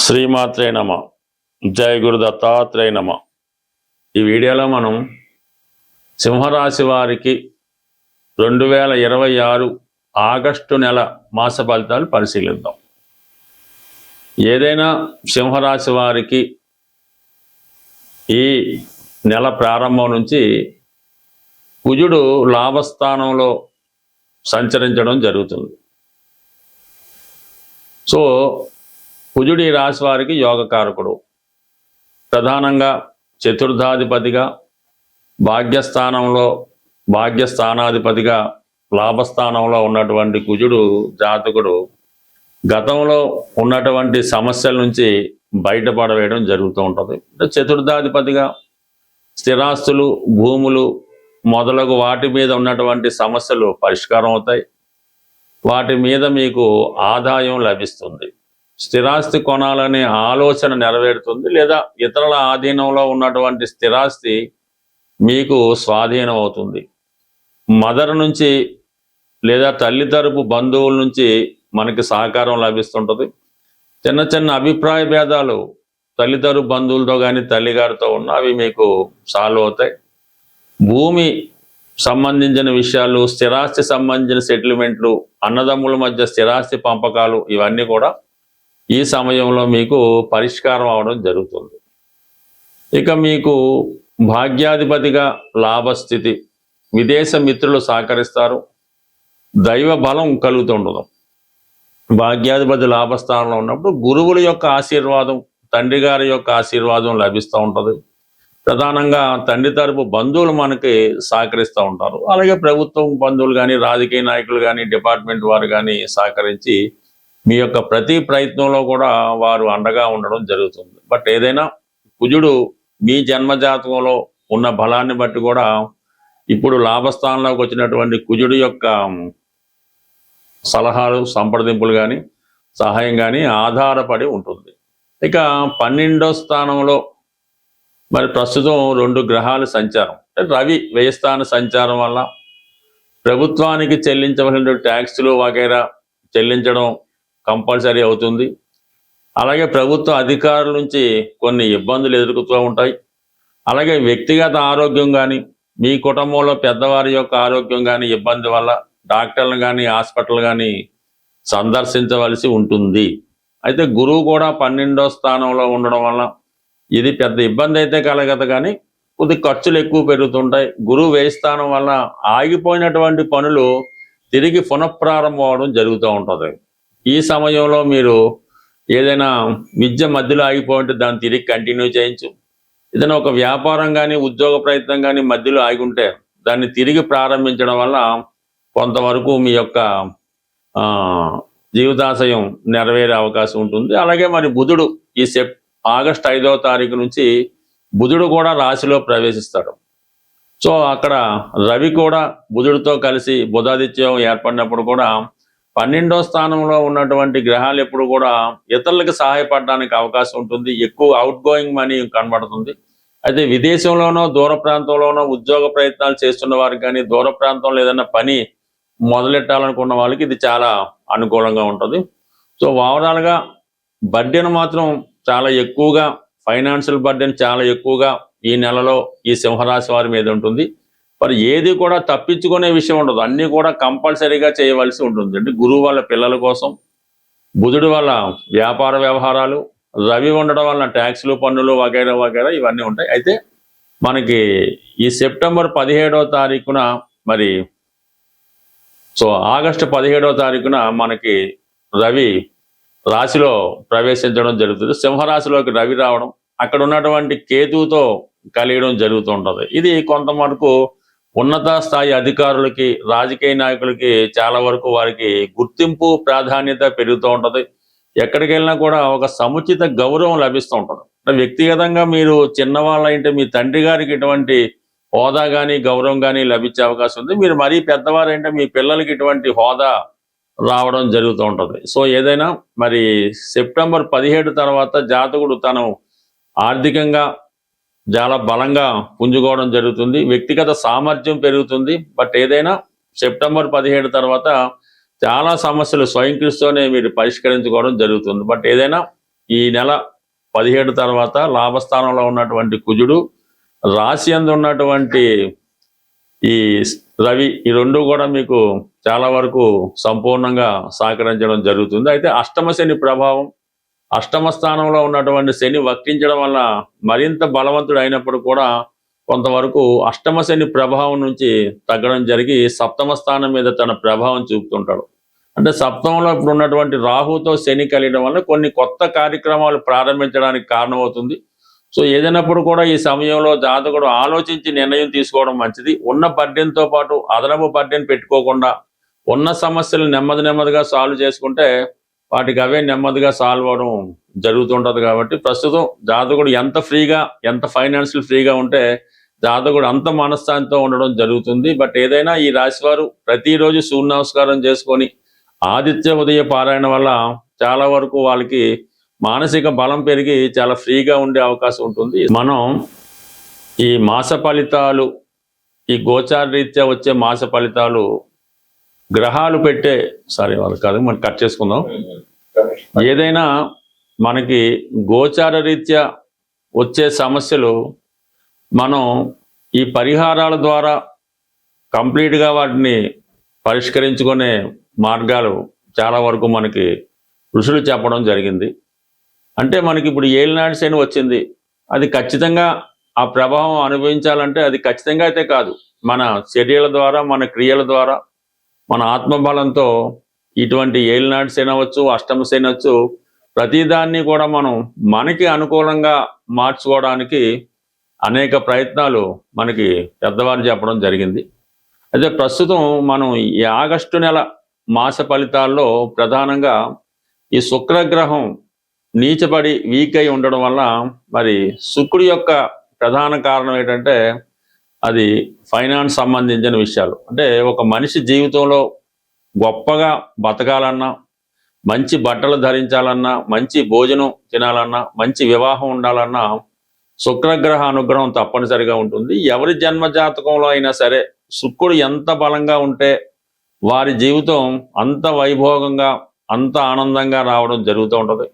శ్రీమాత్రే నమ. జయ గురు దత్తాత్రేయ నమ. ఈ వీడియోలో మనం సింహరాశి వారికి 2026 ఆగస్టు నెల మాస ఫలితాలు పరిశీలిద్దాం. ఏదైనా సింహరాశి వారికి ఈ నెల ప్రారంభం నుంచి కుజుడు లాభస్థానంలో సంచరించడం జరుగుతుంది. సో కుజుడు ఈ రాశి వారికి యోగకారకుడు. ప్రధానంగా చతుర్థాధిపతిగా, భాగ్యస్థానాధిపతిగా లాభస్థానంలో ఉన్నటువంటి కుజుడు జాతకుడు గతంలో ఉన్నటువంటి సమస్యల నుంచి బయటపడవేయడం జరుగుతూ ఉంటుంది. చతుర్థాధిపతిగా స్థిరాస్తులు, భూములు మొదలగు వాటి మీద ఉన్నటువంటి సమస్యలు పరిష్కారం అవుతాయి. వాటి మీద మీకు ఆదాయం లభిస్తుంది. స్థిరాస్తి కొనాలనే ఆలోచన నెరవేరుతుంది, లేదా ఇతరుల ఆధీనంలో ఉన్నటువంటి స్థిరాస్తి మీకు స్వాధీనం అవుతుంది. మదర్ నుంచి లేదా తల్లి తరపు బంధువుల నుంచి మనకి సహకారం లభిస్తుంటుంది. చిన్న చిన్న అభిప్రాయ భేదాలు తల్లితరపు బంధువులతో కానీ తల్లిగారితో ఉన్న అవి మీకు సాల్వ్ అవుతాయి. భూమి సంబంధించిన విషయాలు, స్థిరాస్తి సంబంధించిన సెటిల్మెంట్లు, అన్నదమ్ముల మధ్య స్థిరాస్తి పంపకాలు ఇవన్నీ కూడా ఈ సమయంలో మీకు పరిష్కారం అవడం జరుగుతుంది. ఇక మీకు భాగ్యాధిపతిగా లాభస్థితి, విదేశ మిత్రులు సహకరిస్తారు, దైవ బలం కలుగుతుండదు. భాగ్యాధిపతి లాభస్థానంలో ఉన్నప్పుడు గురువుల యొక్క ఆశీర్వాదం, తండ్రి గారి యొక్క ఆశీర్వాదం లభిస్తూ ఉంటుంది. ప్రధానంగా తండ్రి తరపు బంధువులు మనకి సహకరిస్తూ ఉంటారు. అలాగే ప్రభుత్వం బంధువులు కానీ, రాజకీయ నాయకులు కానీ, డిపార్ట్మెంట్ వారు కానీ సహకరించి మీ యొక్క ప్రతి ప్రయత్నంలో కూడా వారు అండగా ఉండడం జరుగుతుంది. బట్ ఏదైనా కుజుడు మీ జన్మజాతకంలో ఉన్న బలాన్ని బట్టి కూడా ఇప్పుడు లాభస్థానంలోకి వచ్చినటువంటి కుజుడు యొక్క సలహాలు, సంప్రదింపులు కానీ, సహాయం కానీ ఆధారపడి ఉంటుంది. ఇక 12వ స్థానంలో మరి ప్రస్తుతం 2 గ్రహాల సంచారం, రవి వ్యయస్థాన సంచారం వల్ల ప్రభుత్వానికి చెల్లించవలసిన ట్యాక్స్లు వగైరా చెల్లించడం కంపల్సరీ అవుతుంది. అలాగే ప్రభుత్వ అధికారుల నుంచి కొన్ని ఇబ్బందులు ఎదుర్కొంటూ ఉంటాయి. అలాగే వ్యక్తిగత ఆరోగ్యం కానీ, మీ కుటుంబంలో పెద్దవారి యొక్క ఆరోగ్యం కానీ ఇబ్బంది వల్ల డాక్టర్లు కానీ, హాస్పిటల్ కానీ సందర్శించవలసి ఉంటుంది. అయితే గురువు కూడా 12వ స్థానంలో ఉండడం వల్ల ఇది పెద్ద ఇబ్బంది అయితే కలగదు, కానీ కొద్ది ఖర్చులు ఎక్కువ పెరుగుతుంటాయి. గురువు వ్యయ స్థానం వల్ల ఆగిపోయినటువంటి పనులు తిరిగి పునఃప్రారంభం అవడం జరుగుతూ ఉంటుంది. ఈ సమయంలో మీరు ఏదైనా విద్య మధ్యలో ఆగిపోయింటే దాన్ని తిరిగి కంటిన్యూ చేయించు. ఏదైనా ఒక వ్యాపారం కానీ, ఉద్యోగ ప్రయత్నం కానీ మధ్యలో ఆగి ఉంటే దాన్ని తిరిగి ప్రారంభించడం వల్ల కొంతవరకు మీ యొక్క జీవితాశయం నెరవేరే అవకాశం ఉంటుంది. అలాగే మరి బుధుడు ఈ ఆగస్టు 5వ తారీఖు నుంచి బుధుడు కూడా రాశిలో ప్రవేశిస్తాడు. సో అక్కడ రవి కూడా బుధుడితో కలిసి బుధాదిత్యం ఏర్పడినప్పుడు కూడా 12వ స్థానంలో ఉన్నటువంటి గ్రహాలు ఎప్పుడు కూడా ఇతరులకు సహాయపడడానికి అవకాశం ఉంటుంది. ఎక్కువ అవుట్ గోయింగ్ మనీ కనబడుతుంది. అయితే విదేశంలోనో, దూర ప్రాంతంలోనో ఉద్యోగ ప్రయత్నాలు చేస్తున్న వారికి కానీ, దూర ప్రాంతంలో ఏదైనా పని మొదలెట్టాలనుకున్న వాళ్ళకి ఇది చాలా అనుకూలంగా ఉంటుంది. సో ఓవరాల్గా బర్డెన్ మాత్రం చాలా ఎక్కువగా, ఫైనాన్షియల్ బర్డెన్ చాలా ఎక్కువగా ఈ నెలలో ఈ సింహరాశి వారి మీద ఉంటుంది. మరి ఏది కూడా తప్పించుకునే విషయం ఉండదు, అన్నీ కూడా కంపల్సరీగా చేయవలసి ఉంటుంది. అంటే గురువు వాళ్ళ పిల్లల కోసం, బుధుడు వల్ల వ్యాపార వ్యవహారాలు, రవి ఉండడం వల్ల ట్యాక్స్లు, పన్నులు వగైరా వగైరా ఇవన్నీ ఉంటాయి. అయితే మనకి ఈ సెప్టెంబర్ 17వ తారీఖున మరి ఆగస్టు 17వ తారీఖున మనకి రవి రాశిలో ప్రవేశించడం జరుగుతుంది. సింహరాశిలోకి రవి రావడం, అక్కడ ఉన్నటువంటి కేతువుతో కలియడం జరుగుతూ ఉంటుంది. ఇది కొంతవరకు ఉన్నత స్థాయి అధికారులకి, రాజకీయ నాయకులకి చాలా వరకు వారికి గుర్తింపు, ప్రాధాన్యత పెరుగుతూ ఉంటుంది. ఎక్కడికి వెళ్ళినా కూడా ఒక సముచిత గౌరవం లభిస్తూ ఉంటుంది. వ్యక్తిగతంగా మీరు చిన్నవాళ్ళంటే మీ తండ్రి గారికి ఇటువంటి హోదా కానీ, గౌరవం కానీ లభించే అవకాశం ఉంది. మీరు మరీ పెద్దవారంటే మీ పిల్లలకి ఇటువంటి హోదా రావడం జరుగుతూ ఉంటుంది. సో ఏదైనా మరి సెప్టెంబర్ 17 తర్వాత జాతకుడు తను ఆర్థికంగా చాలా బలంగా పుంజుకోవడం జరుగుతుంది. వ్యక్తిగత సామర్థ్యం పెరుగుతుంది. బట్ ఏదైనా సెప్టెంబర్ 17 తర్వాత చాలా సమస్యలు స్వయంకృషితోనే మీరు పరిష్కరించుకోవడం జరుగుతుంది. బట్ ఏదైనా ఈ నెల 17 తర్వాత లాభస్థానంలో ఉన్నటువంటి కుజుడు, రాశి యందు ఉన్నటువంటి ఈ రవి, ఈ రెండు కూడా మీకు చాలా వరకు సంపూర్ణంగా సహకరించడం జరుగుతుంది. అయితే అష్టమ శని ప్రభావం, అష్టమ స్థానంలో ఉన్నటువంటి శని వక్రించడం వల్ల మరింత బలవంతుడు అయినప్పుడు కూడా కొంతవరకు అష్టమ శని ప్రభావం నుంచి తగ్గడం జరిగి సప్తమ స్థానం మీద తన ప్రభావం చూపుతుంటాడు. అంటే సప్తమంలో ఇప్పుడు ఉన్నటువంటి రాహుతో శని కలియడం వల్ల కొన్ని కొత్త కార్యక్రమాలు ప్రారంభించడానికి కారణమవుతుంది. సో ఏదైనప్పుడు కూడా ఈ సమయంలో జాతకుడు ఆలోచించి నిర్ణయం తీసుకోవడం మంచిది. ఉన్న బర్డెన్తో పాటు అదనపు బర్డెన్ పెట్టుకోకుండా ఉన్న సమస్యలు నెమ్మదిగా సాల్వ్ చేసుకుంటే వాటికి అవే నెమ్మదిగా సాల్వ్ అవడం జరుగుతుంటది. కాబట్టి ప్రస్తుతం జాతకుడు ఎంత ఫ్రీగా, ఎంత ఫైనాన్షియల్ ఫ్రీగా ఉంటే జాతకుడు అంత మనశ్శాంతితో ఉండడం జరుగుతుంది. బట్ ఏదైనా ఈ రాశి వారు ప్రతిరోజు సూర్య నమస్కారం చేసుకొని ఆదిత్య ఉదయ పారాయణ వల్ల చాలా వరకు వాళ్ళకి మానసిక బలం పెరిగి చాలా ఫ్రీగా ఉండే అవకాశం ఉంటుంది. మనం ఈ మాస ఫలితాలు, ఈ గోచార రీత్యా వచ్చే మాస ఫలితాలు గ్రహాలు పెట్టే వాళ్ళు కాదు, మనం కట్ చేసుకుందాం. ఏదైనా మనకి గోచార రీత్యా వచ్చే సమస్యలు మనం ఈ పరిహారాల ద్వారా కంప్లీట్గా వాటిని పరిష్కరించుకునే మార్గాలు చాలా వరకు మనకి ఋషులు చెప్పడం జరిగింది. అంటే మనకి ఇప్పుడు ఏలినాటి శని వచ్చింది, అది ఖచ్చితంగా ఆ ప్రభావం అనుభవించాలంటే అది ఖచ్చితంగా అయితే కాదు, మన చర్యల ద్వారా, మన క్రియల ద్వారా, మన ఆత్మబలంతో ఇటువంటి ఏలినాటి శని అవ్వచ్చు, అష్టమ శని అవచ్చు, ప్రతిదాన్ని కూడా మనం మనకి అనుకూలంగా మార్చుకోవడానికి అనేక ప్రయత్నాలు మనకి పెద్దవారు చెప్పడం జరిగింది. అయితే ప్రస్తుతం మనం ఈ ఆగస్టు నెల మాస ఫలితాల్లో ప్రధానంగా ఈ శుక్రగ్రహం నీచపడి వీక్ అయి ఉండడం వల్ల మరి శుక్రుడి యొక్క ప్రధాన కారణం ఏంటంటే అది ఫైనాన్స్ సంబంధించిన విషయాలు. అంటే ఒక మనిషి జీవితంలో గొప్పగా బతకాలన్నా, మంచి బట్టలు ధరించాలన్నా, మంచి భోజనం తినాలన్నా, మంచి వివాహం ఉండాలన్నా శుక్రగ్రహ అనుగ్రహం తప్పనిసరిగా ఉంటుంది. ఎవరి జన్మ జాతకంలో అయినా సరే శుక్రుడు ఎంత బలంగా ఉంటే వారి జీవితం అంత వైభోగంగా, అంత ఆనందంగా రావడం జరుగుతూ ఉంటుంది.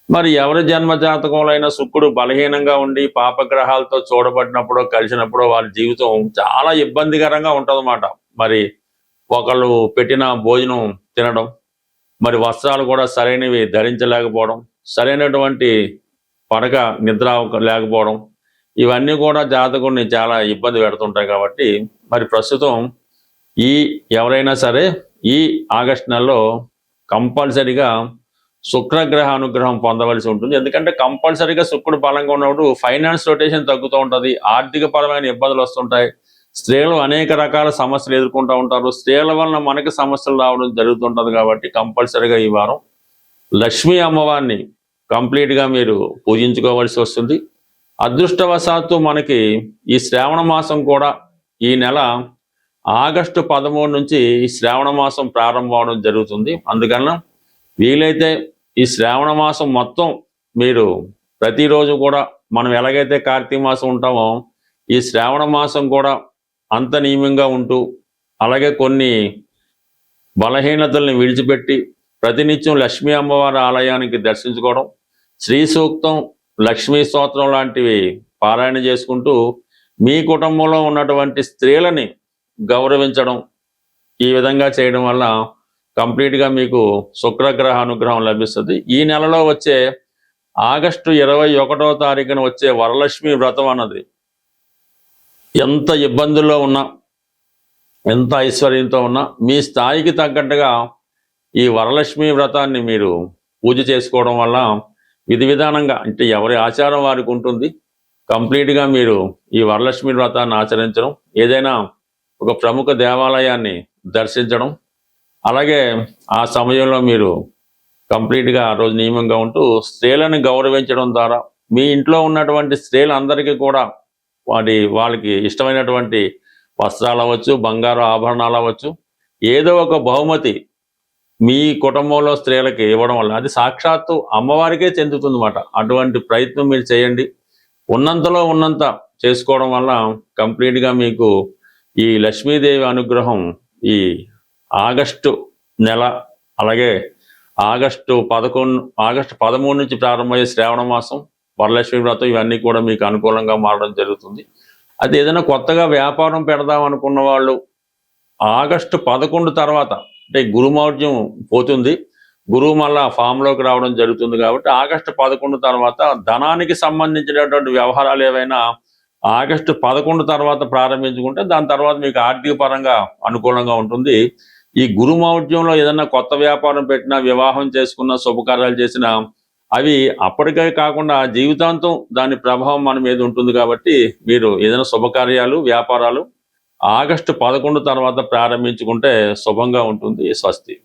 మరి ఎవరి జన్మ జాతకంలో అయినా శుక్రుడు బలహీనంగా ఉండి పాపగ్రహాలతో చూడబడినప్పుడు, కలిసినప్పుడు వారి జీవితం చాలా ఇబ్బందికరంగా ఉంటుందన్నమాట. మరి ఒకళ్ళు పెట్టిన భోజనం తినడం, మరి వస్త్రాలు కూడా సరైనవి ధరించలేకపోవడం, సరైనటువంటి పడక నిద్ర లేకపోవడం, ఇవన్నీ కూడా జాతకుడిని చాలా ఇబ్బంది పెడుతుంటాయి. కాబట్టి మరి ప్రస్తుతం ఎవరైనా సరే ఈ ఆగస్టు నెలలో కంపల్సరిగా శుక్రగ్రహ అనుగ్రహం పొందవలసి ఉంటుంది. ఎందుకంటే కంపల్సరిగా శుక్రుడు బలంగా ఉన్నప్పుడు ఫైనాన్స్ రొటేషన్ తగ్గుతూ ఉంటుంది, ఆర్థిక పరమైన ఇబ్బందులు వస్తుంటాయి, స్త్రీలు అనేక రకాల సమస్యలు ఎదుర్కొంటూ ఉంటారు, స్త్రీల వలన మనకి సమస్యలు రావడం జరుగుతుంటుంది. కాబట్టి కంపల్సరిగా ఈ వారం లక్ష్మీ అమ్మవారిని కంప్లీట్గా మీరు పూజించుకోవాల్సి వస్తుంది. అదృష్టవశాత్తు మనకి ఈ శ్రావణ మాసం కూడా ఈ నెల ఆగస్టు 13 నుంచి ఈ శ్రావణ మాసం ప్రారంభం అవడం జరుగుతుంది. అందుకన్నా వీలైతే ఈ శ్రావణ మాసం మొత్తం మీరు ప్రతిరోజు కూడా, మనం ఎలాగైతే కార్తీక మాసం ఉంటామో ఈ శ్రావణ మాసం కూడా అంత నియమంగా ఉంటూ, అలాగే కొన్ని బలహీనతల్ని విడిచిపెట్టి ప్రతినిత్యం లక్ష్మీ అమ్మవారి ఆలయానికి దర్శించుకోవడం, శ్రీ సూక్తం, లక్ష్మీ స్తోత్రం లాంటివి పారాయణ చేసుకుంటూ మీ కుటుంబంలో ఉన్నటువంటి స్త్రీలని గౌరవించడం, ఈ విధంగా చేయడం వల్ల కంప్లీట్గా మీకు శుక్రగ్రహ అనుగ్రహం లభిస్తుంది. ఈ నెలలో వచ్చే ఆగస్టు 21వ తారీఖున వచ్చే వరలక్ష్మి వ్రతం అన్నది ఎంత ఇబ్బందుల్లో ఉన్నా, ఎంత ఐశ్వర్యంతో ఉన్నా మీ స్థాయికి తగ్గట్టుగా ఈ వరలక్ష్మి వ్రతాన్ని మీరు పూజ చేసుకోవడం వల్ల విధి విధానంగా, అంటే ఎవరి ఆచారం వారికి ఉంటుంది, కంప్లీట్గా మీరు ఈ వరలక్ష్మి వ్రతాన్ని ఆచరించడం, ఏదైనా ఒక ప్రముఖ దేవాలయాన్ని దర్శించడం, అలాగే ఆ సమయంలో మీరు కంప్లీట్గా ఆ రోజు నియమంగా ఉంటూ స్త్రీలను గౌరవించడం ద్వారా మీ ఇంట్లో ఉన్నటువంటి స్త్రీలందరికీ కూడా వాళ్ళకి ఇష్టమైనటువంటి వస్త్రాలు అవ్వచ్చు, బంగారు ఆభరణాలు అవ్వచ్చు, ఏదో ఒక బహుమతి మీ కుటుంబంలో స్త్రీలకి ఇవ్వడం వల్ల అది సాక్షాత్తు అమ్మవారికే చెందుతుందన్నమాట. అటువంటి ప్రయత్నం మీరు చేయండి. ఉన్నంతలో ఉన్నంత చేసుకోవడం వల్ల కంప్లీట్గా మీకు ఈ లక్ష్మీదేవి అనుగ్రహం ఈ ఆగస్టు నెల, అలాగే ఆగస్టు 13 నుంచి ప్రారంభమయ్యే శ్రావణ మాసం, వరలక్ష్మి వ్రతం ఇవన్నీ కూడా మీకు అనుకూలంగా మారడం జరుగుతుంది. అది ఏదైనా కొత్తగా వ్యాపారం పెడదాం అనుకున్న వాళ్ళు ఆగస్టు 11 తర్వాత, అంటే గురుమౌఢ్యం పోతుంది, గురువు మళ్ళా ఫామ్లోకి రావడం జరుగుతుంది కాబట్టి ఆగస్టు 11 తర్వాత ధనానికి సంబంధించినటువంటి వ్యవహారాలు ఏవైనా ఆగస్టు 11 తర్వాత ప్రారంభించుకుంటే దాని తర్వాత మీకు ఆర్థిక పరంగా అనుకూలంగా ఉంటుంది. ఈ గురుమౌఢ్యంలో ఏదైనా కొత్త వ్యాపారం పెట్టినా, వివాహం చేసుకున్న, శుభకార్యాలు చేసినా అవి అప్పటికే కాకుండా జీవితాంతం దాని ప్రభావం మన మీద ఉంటుంది. కాబట్టి మీరు ఏదైనా శుభకార్యాలు, వ్యాపారాలు ఆగస్టు 11 తర్వాత ప్రారంభించుకుంటే శుభంగా ఉంటుంది. స్వస్తి.